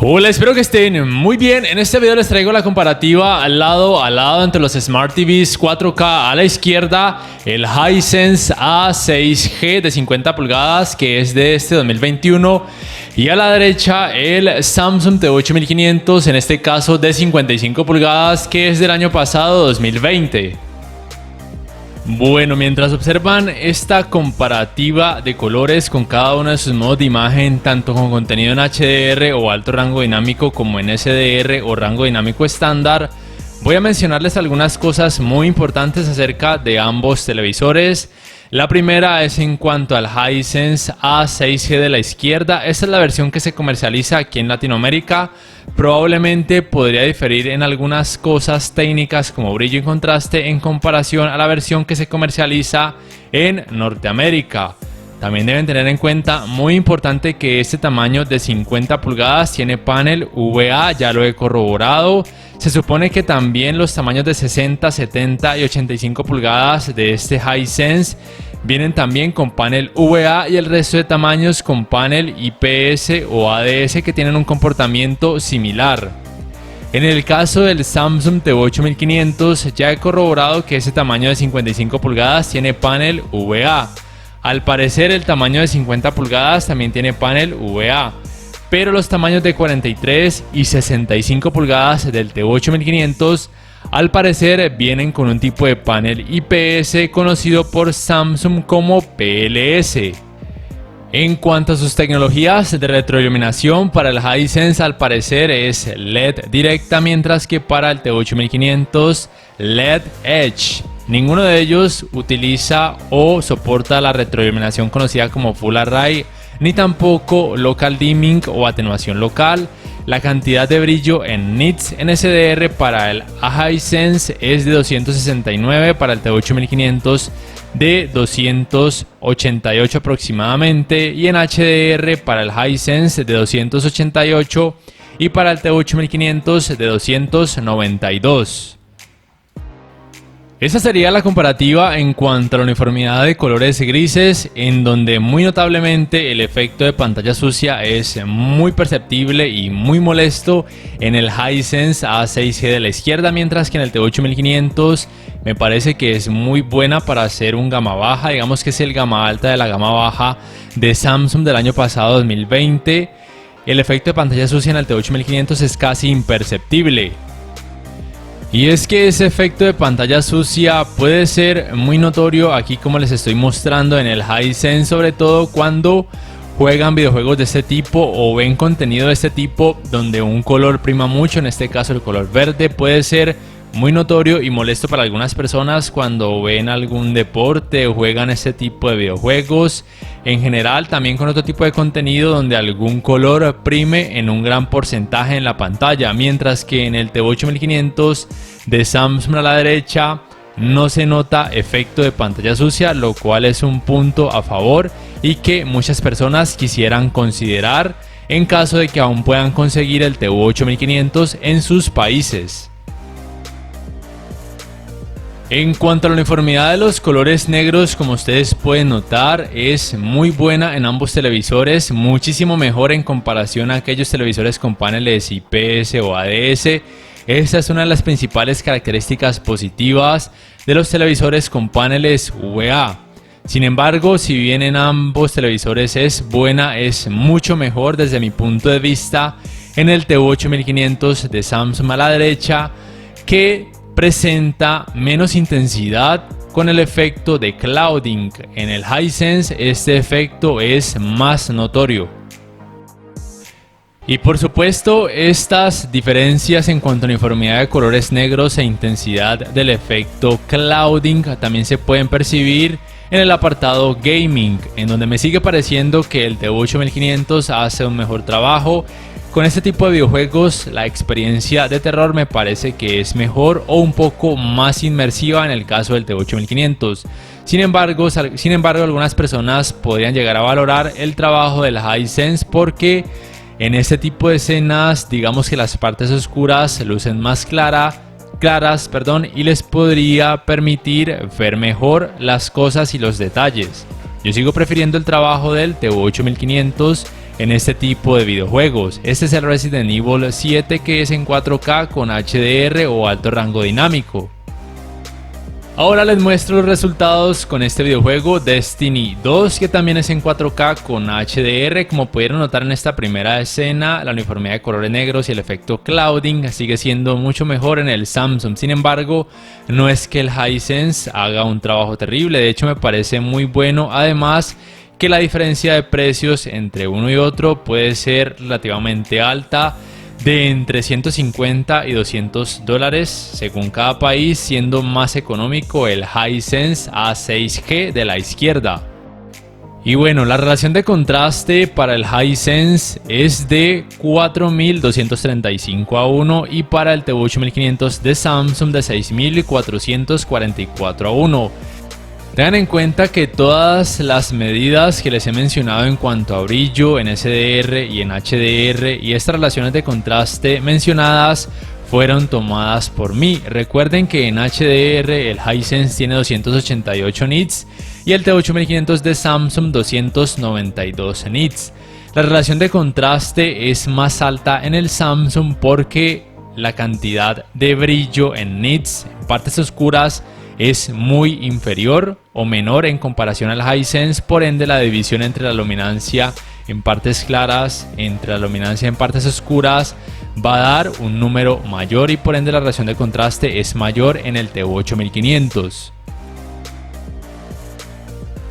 Hola, espero que estén muy bien. En este video les traigo la comparativa al lado entre los Smart TVs 4K. A la izquierda el Hisense A6G de 50 pulgadas que es de este 2021 y a la derecha el Samsung T8500, en este caso de 55 pulgadas que es del año pasado 2020. Bueno, mientras observan esta comparativa de colores con cada uno de sus modos de imagen, tanto con contenido en HDR o alto rango dinámico como en SDR o rango dinámico estándar, voy a mencionarles algunas cosas muy importantes acerca de ambos televisores. La primera es en cuanto al Hisense A6G de la izquierda. Esta es la versión que se comercializa aquí en Latinoamérica. Probablemente podría diferir en algunas cosas técnicas como brillo y contraste en comparación a la versión que se comercializa en Norteamérica. También deben tener en cuenta, muy importante, que este tamaño de 50 pulgadas tiene panel VA, ya lo he corroborado. Se supone que también los tamaños de 60, 70 y 85 pulgadas de este Hisense vienen también con panel VA y el resto de tamaños con panel IPS o ADS que tienen un comportamiento similar. En el caso del Samsung T8500 ya he corroborado que ese tamaño de 55 pulgadas tiene panel VA. Al parecer el tamaño de 50 pulgadas también tiene panel VA, pero los tamaños de 43 y 65 pulgadas del T8500 al parecer vienen con un tipo de panel IPS conocido por Samsung como PLS. En cuanto a sus tecnologías de retroiluminación, para el Hisense al parecer es LED directa, mientras que para el T8500 LED Edge. Ninguno de ellos utiliza o soporta la retroiluminación conocida como Full Array, ni tampoco Local Dimming o atenuación local. La cantidad de brillo en nits en SDR para el Hisense es de 269, para el T8500 de 288 aproximadamente, y en HDR para el Hisense de 288 y para el T8500 de 292. Esta sería la comparativa en cuanto a la uniformidad de colores grises, en donde muy notablemente el efecto de pantalla sucia es muy perceptible y muy molesto en el Hisense A6G de la izquierda, mientras que en el T8500 me parece que es muy buena para hacer un gama baja, digamos que es el gama alta de la gama baja de Samsung del año pasado 2020. El efecto de pantalla sucia en el T8500 es casi imperceptible. Y es que ese efecto de pantalla sucia puede ser muy notorio aquí, como les estoy mostrando en el Hisense, sobre todo cuando juegan videojuegos de este tipo o ven contenido de este tipo donde un color prima mucho, en este caso el color verde. Puede ser muy notorio y molesto para algunas personas cuando ven algún deporte o juegan este tipo de videojuegos. En general, también con otro tipo de contenido donde algún color prime en un gran porcentaje en la pantalla, mientras que en el T8500 de Samsung a la derecha no se nota efecto de pantalla sucia, lo cual es un punto a favor y que muchas personas quisieran considerar en caso de que aún puedan conseguir el T8500 en sus países. En cuanto a la uniformidad de los colores negros, como ustedes pueden notar, es muy buena en ambos televisores, muchísimo mejor en comparación a aquellos televisores con paneles IPS o ADS. Esta es una de las principales características positivas de los televisores con paneles VA. Sin embargo, si bien en ambos televisores es buena, es mucho mejor desde mi punto de vista en el T8500 de Samsung a la derecha, que presenta menos intensidad con el efecto de clouding. En el Hisense este efecto es más notorio. Y por supuesto, estas diferencias en cuanto a uniformidad de colores negros e intensidad del efecto clouding también se pueden percibir en el apartado gaming, en donde me sigue pareciendo que el T8500 hace un mejor trabajo. Con este tipo de videojuegos, la experiencia de terror me parece que es mejor o un poco más inmersiva en el caso del T8500. Sin embargo, algunas personas podrían llegar a valorar el trabajo del Hisense porque en este tipo de escenas, digamos que las partes oscuras lucen más claras, y les podría permitir ver mejor las cosas y los detalles. Yo sigo prefiriendo el trabajo del T8500 en este tipo de videojuegos. Este es el Resident Evil 7, que es en 4K con HDR o alto rango dinámico. Ahora les muestro los resultados con este videojuego Destiny 2, que también es en 4K con HDR. Como pudieron notar en esta primera escena, la uniformidad de colores negros y el efecto clouding sigue siendo mucho mejor en el Samsung. Sin embargo, no es que el Hisense haga un trabajo terrible, de hecho me parece muy bueno. Además, que la diferencia de precios entre uno y otro puede ser relativamente alta, de entre 150 y 200 dólares según cada país, siendo más económico el Hisense A6G de la izquierda. Y bueno, la relación de contraste para el Hisense es de 4235:1 y para el TV8500 de Samsung de 6444:1. Tengan en cuenta que todas las medidas que les he mencionado en cuanto a brillo en SDR y en HDR y estas relaciones de contraste mencionadas fueron tomadas por mí. Recuerden que en HDR el Hisense tiene 288 nits y el T8500 de Samsung 292 nits. La relación de contraste es más alta en el Samsung porque la cantidad de brillo en nits, en partes oscuras, es muy inferior o menor en comparación al Hisense. Por ende, la división entre la luminancia en partes claras entre la luminancia en partes oscuras va a dar un número mayor y por ende la relación de contraste es mayor en el TV8500.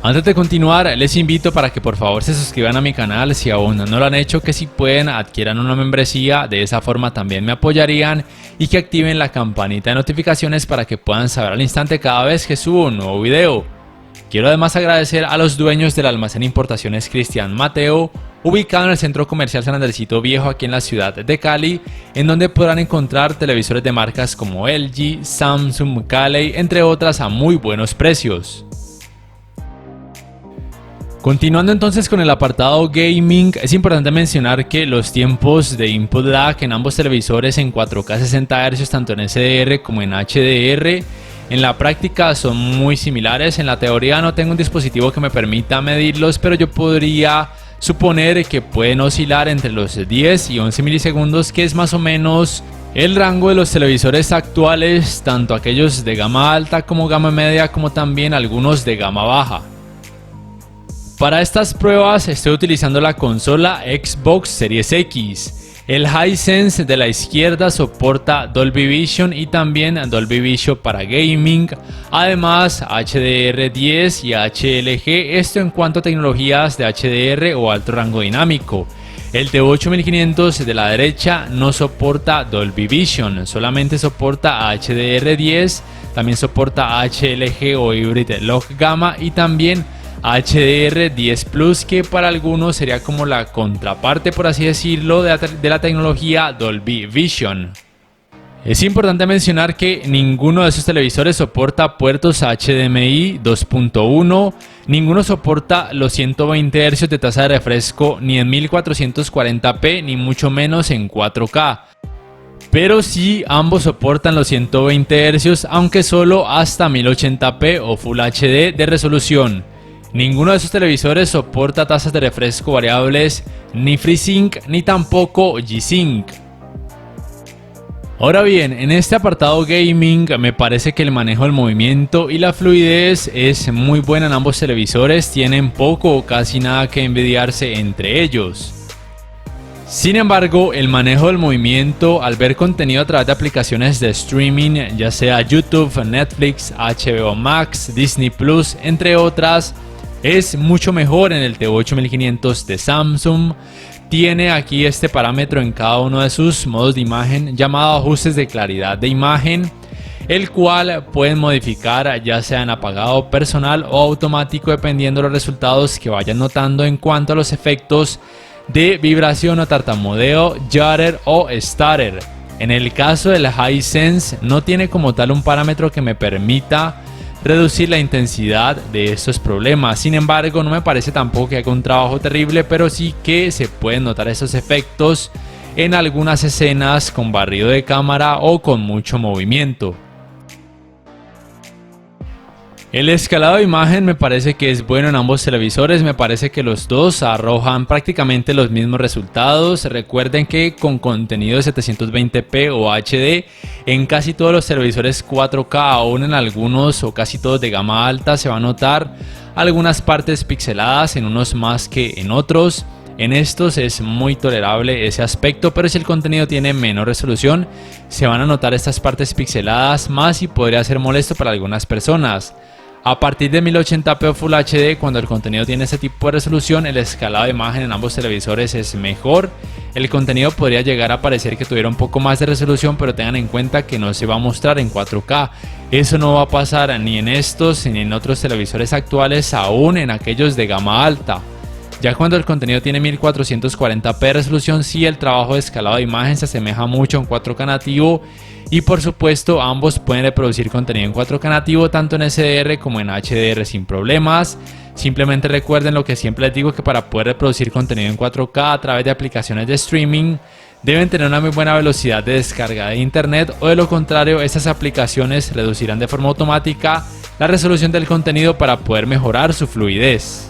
Antes de continuar, les invito para que por favor se suscriban a mi canal si aún no lo han hecho, que si pueden adquieran una membresía, de esa forma también me apoyarían, y que activen la campanita de notificaciones para que puedan saber al instante cada vez que subo un nuevo video. Quiero además agradecer a los dueños del almacén Importaciones Cristian Mateo, ubicado en el centro comercial San Andresito Viejo aquí en la ciudad de Cali, en donde podrán encontrar televisores de marcas como LG, Samsung, Caley, entre otras a muy buenos precios. Continuando entonces con el apartado gaming, es importante mencionar que los tiempos de input lag en ambos televisores en 4K 60 Hz, tanto en SDR como en HDR, en la práctica son muy similares. En la teoría no tengo un dispositivo que me permita medirlos, pero yo podría suponer que pueden oscilar entre los 10 y 11 milisegundos, que es más o menos el rango de los televisores actuales, tanto aquellos de gama alta como gama media, como también algunos de gama baja. Para estas pruebas estoy utilizando la consola Xbox Series X. El Hisense de la izquierda soporta Dolby Vision y también Dolby Vision para gaming, además HDR10 y HLG, esto en cuanto a tecnologías de HDR o alto rango dinámico. El TV8500 de la derecha no soporta Dolby Vision, solamente soporta HDR10, también soporta HLG o Hybrid Log Gamma y también HDR10 Plus, que para algunos sería como la contraparte, por así decirlo, de la tecnología Dolby Vision. Es importante mencionar que ninguno de esos televisores soporta puertos HDMI 2.1, ninguno soporta los 120 Hz de tasa de refresco ni en 1440p ni mucho menos en 4K. Pero sí, ambos soportan los 120 Hz, aunque solo hasta 1080p o Full HD de resolución. Ninguno de esos televisores soporta tasas de refresco variables, ni FreeSync ni tampoco G-Sync. Ahora bien, en este apartado gaming me parece que el manejo del movimiento y la fluidez es muy buena en ambos televisores, tienen poco o casi nada que envidiarse entre ellos. Sin embargo, el manejo del movimiento al ver contenido a través de aplicaciones de streaming, ya sea YouTube, Netflix, HBO Max, Disney Plus, entre otras, es mucho mejor en el TV8500 de Samsung. Tiene aquí este parámetro en cada uno de sus modos de imagen llamado ajustes de claridad de imagen, el cual pueden modificar ya sea en apagado personal o automático dependiendo de los resultados que vayan notando en cuanto a los efectos de vibración o tartamudeo, judder o stutter. En el caso del Hisense no tiene como tal un parámetro que me permita reducir la intensidad de estos problemas. Sin embargo, no me parece tampoco que haga un trabajo terrible, pero sí que se pueden notar esos efectos en algunas escenas con barrido de cámara o con mucho movimiento. El escalado de imagen me parece que es bueno en ambos televisores, me parece que los dos arrojan prácticamente los mismos resultados. Recuerden que con contenido de 720p o HD en casi todos los televisores 4K, aún en algunos o casi todos de gama alta, se va a notar algunas partes pixeladas, en unos más que en otros. En estos es muy tolerable ese aspecto, pero si el contenido tiene menor resolución, se van a notar estas partes pixeladas más y podría ser molesto para algunas personas. A partir de 1080p o Full HD, cuando el contenido tiene ese tipo de resolución, el escalado de imagen en ambos televisores es mejor. El contenido podría llegar a parecer que tuviera un poco más de resolución, pero tengan en cuenta que no se va a mostrar en 4K. Eso no va a pasar ni en estos ni en otros televisores actuales, aún en aquellos de gama alta. Ya cuando el contenido tiene 1440p de resolución, sí, el trabajo de escalado de imagen se asemeja mucho a un 4K nativo, y por supuesto ambos pueden reproducir contenido en 4K nativo tanto en SDR como en HDR sin problemas. Simplemente recuerden lo que siempre les digo, que para poder reproducir contenido en 4K a través de aplicaciones de streaming deben tener una muy buena velocidad de descarga de internet, o de lo contrario estas aplicaciones reducirán de forma automática la resolución del contenido para poder mejorar su fluidez.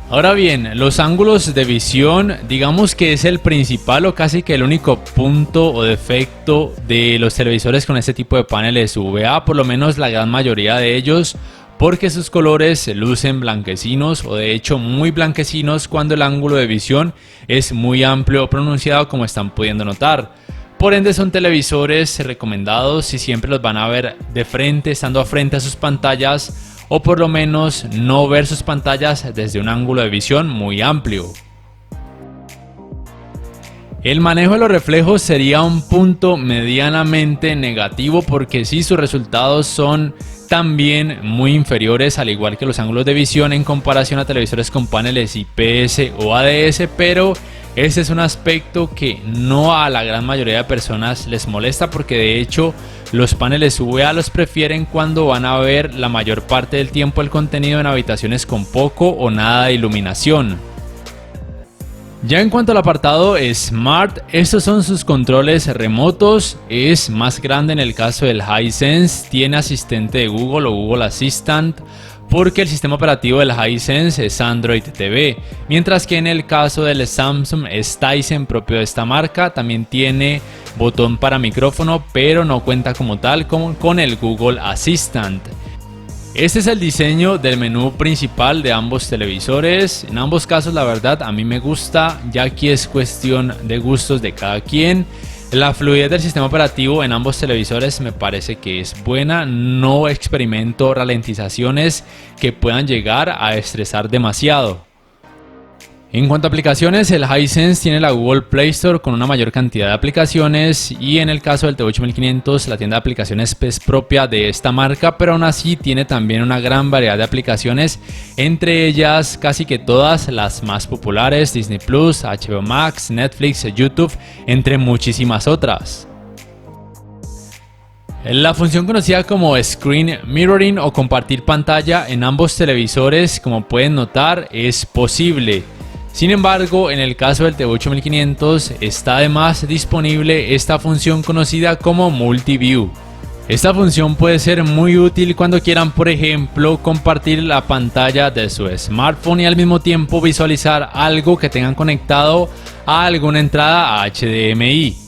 Ahora bien, los ángulos de visión, digamos que es el principal o casi que el único punto o defecto de los televisores con este tipo de paneles VA, por lo menos la gran mayoría de ellos, porque sus colores se lucen blanquecinos, o de hecho muy blanquecinos, cuando el ángulo de visión es muy amplio o pronunciado, como están pudiendo notar. Por ende son televisores recomendados si siempre los van a ver de frente, estando frente a sus pantallas, o por lo menos no ver sus pantallas desde un ángulo de visión muy amplio. El manejo de los reflejos sería un punto medianamente negativo, porque sí, sus resultados son también muy inferiores, al igual que los ángulos de visión, en comparación a televisores con paneles IPS o ADS, pero ese es un aspecto que no a la gran mayoría de personas les molesta, porque de hecho los paneles VA los prefieren cuando van a ver la mayor parte del tiempo el contenido en habitaciones con poco o nada de iluminación. Ya en cuanto al apartado Smart, estos son sus controles remotos. Es más grande en el caso del Hisense, tiene asistente de Google o Google Assistant, porque el sistema operativo del Hisense es Android TV, mientras que en el caso del Samsung es Tizen, propio de esta marca. También tiene botón para micrófono, pero no cuenta como tal con el Google Assistant. Este es el diseño del menú principal de ambos televisores. En ambos casos la verdad a mí me gusta, ya aquí es cuestión de gustos de cada quien. La fluidez del sistema operativo en ambos televisores me parece que es buena, no experimento ralentizaciones que puedan llegar a estresar demasiado. En cuanto a aplicaciones, el Hisense tiene la Google Play Store con una mayor cantidad de aplicaciones, y en el caso del TV8500 la tienda de aplicaciones es propia de esta marca, pero aún así tiene también una gran variedad de aplicaciones, entre ellas casi que todas las más populares: Disney Plus, HBO Max, Netflix, YouTube, entre muchísimas otras. La función conocida como Screen Mirroring o compartir pantalla en ambos televisores, como pueden notar, es posible. Sin embargo, en el caso del TV8500 está además disponible esta función conocida como Multi-View. Esta función puede ser muy útil cuando quieran, por ejemplo, compartir la pantalla de su smartphone y al mismo tiempo visualizar algo que tengan conectado a alguna entrada HDMI.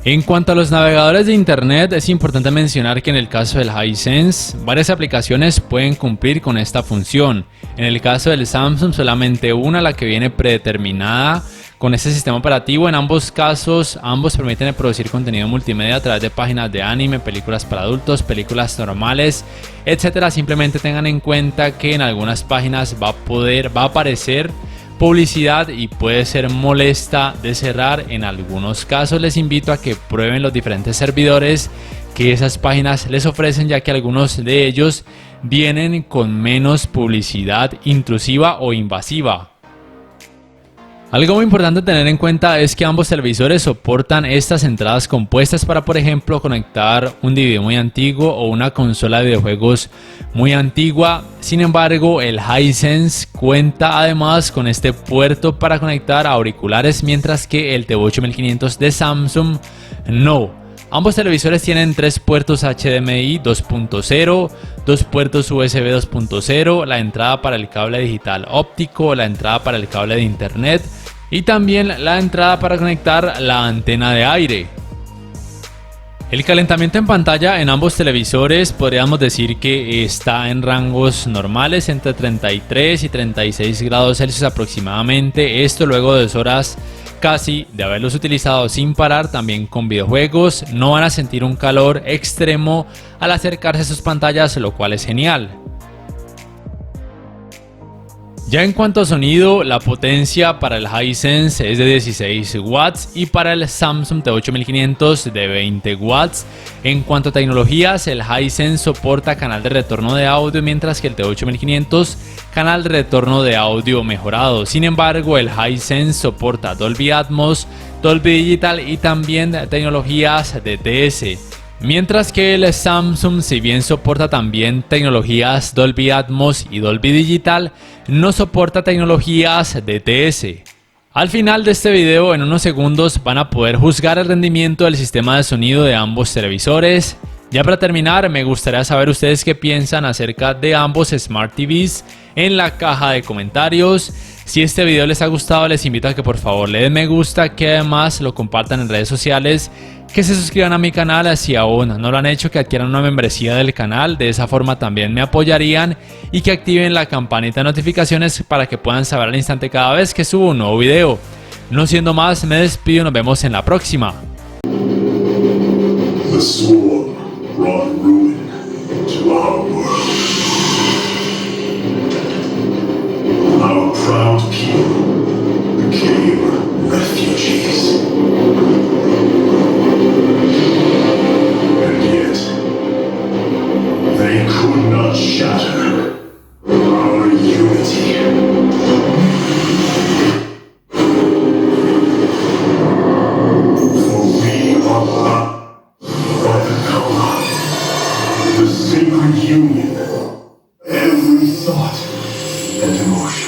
En cuanto a los navegadores de internet, es importante mencionar que en el caso del Hisense, varias aplicaciones pueden cumplir con esta función. En el caso del Samsung, solamente una, la que viene predeterminada con este sistema operativo. En ambos casos, ambos permiten reproducir contenido multimedia a través de páginas de anime, películas para adultos, películas normales, etc. Simplemente tengan en cuenta que en algunas páginas va a aparecer publicidad y puede ser molesta de cerrar. En algunos casos les invito a que prueben los diferentes servidores que esas páginas les ofrecen, ya que algunos de ellos vienen con menos publicidad intrusiva o invasiva. Algo muy importante a tener en cuenta es que ambos televisores soportan estas entradas compuestas para, por ejemplo, conectar un DVD muy antiguo o una consola de videojuegos muy antigua. Sin embargo, el Hisense cuenta además con este puerto para conectar a auriculares, mientras que el TV8500 de Samsung no. Ambos televisores tienen 3 puertos HDMI 2.0, 2 puertos USB 2.0, la entrada para el cable digital óptico, la entrada para el cable de internet y también la entrada para conectar la antena de aire. El calentamiento en pantalla en ambos televisores podríamos decir que está en rangos normales entre 33 y 36 grados Celsius aproximadamente, esto luego de 2 horas casi de haberlos utilizado sin parar, también con videojuegos. No van a sentir un calor extremo al acercarse a sus pantallas, lo cual es genial. Ya en cuanto a sonido, la potencia para el Hisense es de 16 watts y para el Samsung T8500 de 20 watts. En cuanto a tecnologías, el Hisense soporta canal de retorno de audio, mientras que el T8500 canal de retorno de audio mejorado. Sin embargo, el Hisense soporta Dolby Atmos, Dolby Digital y también tecnologías DTS. Mientras que el Samsung, si bien soporta también tecnologías Dolby Atmos y Dolby Digital, no soporta tecnologías DTS. Al final de este video, en unos segundos, van a poder juzgar el rendimiento del sistema de sonido de ambos televisores. Ya para terminar, me gustaría saber ustedes qué piensan acerca de ambos Smart TVs en la caja de comentarios. Si este video les ha gustado, les invito a que por favor le den me gusta, que además lo compartan en redes sociales, que se suscriban a mi canal si aún no lo han hecho, que adquieran una membresía del canal, de esa forma también me apoyarían, y que activen la campanita de notificaciones para que puedan saber al instante cada vez que subo un nuevo video. No siendo más, me despido y nos vemos en la próxima. The swarm brought ruin to our world. Our proud people became refugees. And yet, they could not shatter our unity. For we are not by the color, the sacred union, every thought and emotion.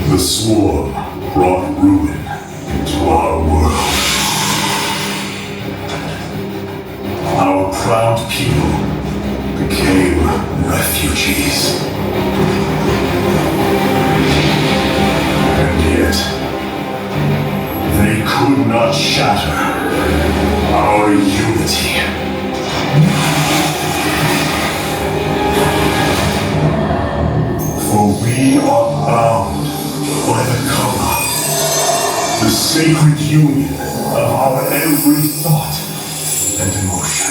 The swarm brought ruin into our world. Our proud people became refugees. And yet, they could not shatter our unity. For we are bound by the color, the sacred union of our every thought and emotion.